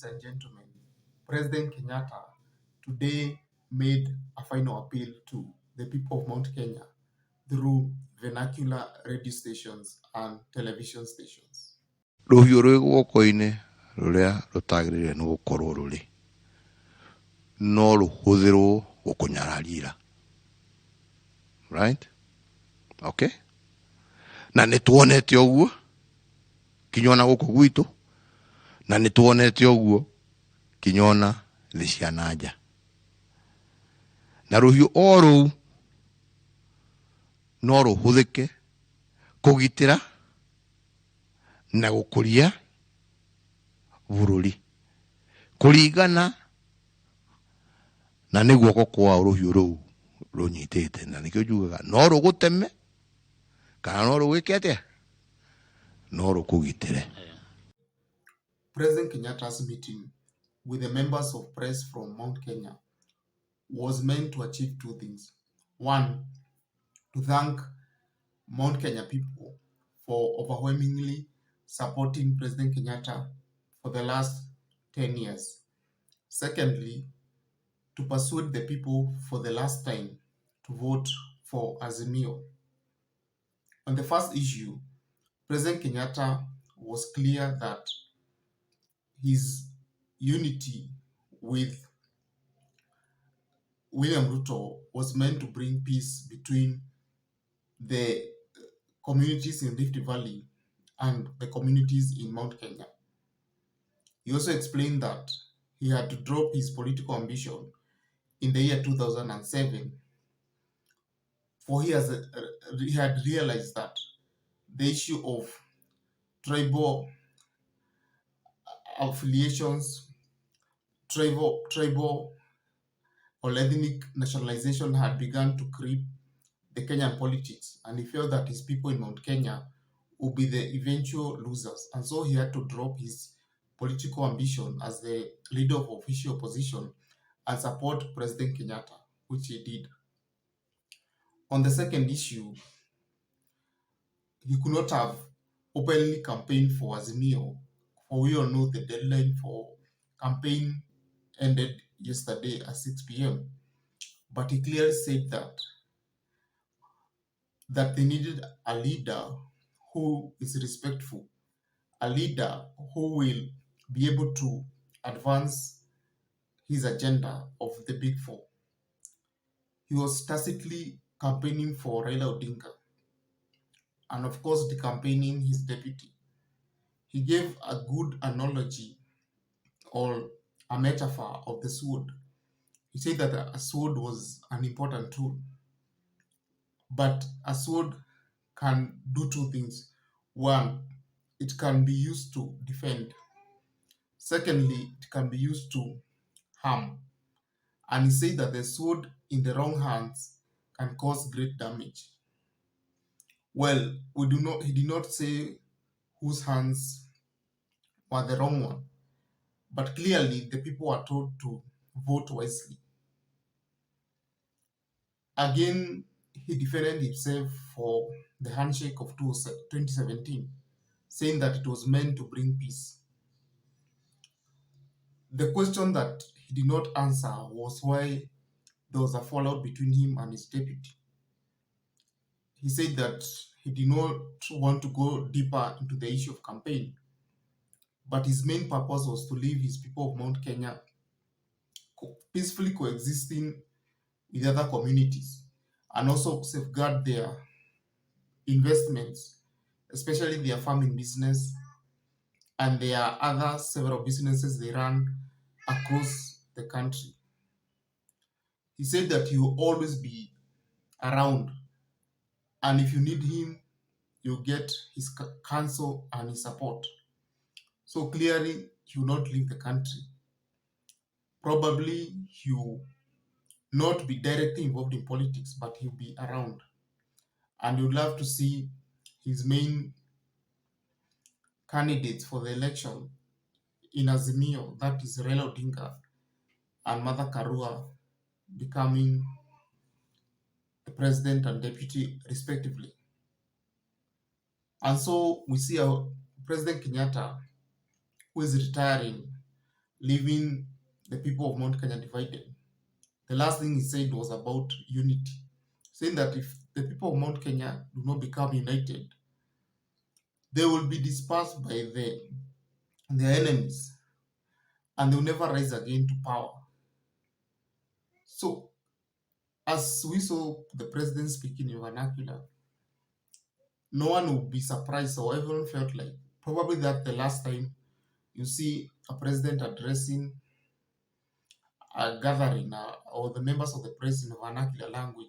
ladies and gentlemen, President Kenyatta today made a final appeal to the people of Mount Kenya through vernacular radio stations and television stations. Rũhiũ rwĩ guoko-inĩ rũrĩa rũtagĩrĩire nĩ gũkorwo rũrĩ no rũhũthĩrwo gũkũnyararira, right? Okay, na nĩ tuonete ũguo kinya ona gũkũ gwitũ, na nĩ tuonete ũguo kinya ona thĩ cia nanja, na rũhiũ o rũu no rũhũthĩke kũgitĩra na gũkũria bũrũri kũringana na nĩ guoko kwao rũhiũ rũu rũnyitĩte, na nĩkĩo njugaga no rũgũteme kana no rũgwĩke atĩa, no rũkũgitĩre. President Kenyatta's meeting with the members of press from Mount Kenya was meant to achieve two things. One, to thank Mount Kenya people for overwhelmingly supporting President Kenyatta for the last 10 years. Secondly, to persuade the people for the last time to vote for Azimio. On the first issue, President Kenyatta was clear that his unity with William Ruto was meant to bring peace between the communities in Rift Valley and the communities in Mount Kenya. He also explained that he had to drop his political ambition in the year 2007, for he had realized that the issue of tribal affiliations, tribal or ethnic nationalization had begun to creep the Kenyan politics, and he felt that his people in Mount Kenya would be the eventual losers, and so he had to drop his political ambition as the leader of official opposition and support President Kenyatta, which he did. On the second issue, he could not have openly campaigned for Azimio, for we all know the deadline for campaign ended yesterday at 6 p.m. But he clearly said that they needed a leader who is respectful, a leader who will be able to advance his agenda of the Big Four. He was tacitly campaigning for Raila Odinga and, of course, decampaigning his deputy. He gave a good analogy or a metaphor of the sword. He said that a sword was an important tool, but a sword can do two things. One, it can be used to defend. Secondly, it can be used to harm. And he said that the sword in the wrong hands can cause great damage. Well, he did not say whose hands were the wrong one, but clearly the people were told to vote wisely. Again, he defended himself for the handshake of 2017, saying that it was meant to bring peace. The question that he did not answer was why there was a fallout between him and his deputy. He said that he did not want to go deeper into the issue of campaign, but his main purpose was to leave his people of Mount Kenya peacefully coexisting with other communities and also safeguard their investments, especially their farming business and their other several businesses they run across the country. He said that he will always be around, and if you need him, you get his counsel and his support. So clearly, he will not leave the country. Probably he will not be directly involved in politics, but he'll be around. And you'd love to see his main candidates for the election in Azimio, that is Raila Odinga and Martha Karua, becoming the president and deputy respectively. And so we see President Kenyatta, who is retiring, leaving the people of Mount Kenya divided. The last thing he said was about unity, saying that if the people of Mount Kenya do not become united, they will be dispersed by their enemies and they will never rise again to power. So, as we saw the president speaking in vernacular, no one would be surprised, or everyone felt like probably that the last time you see a president addressing a gathering or the members of the press in vernacular language,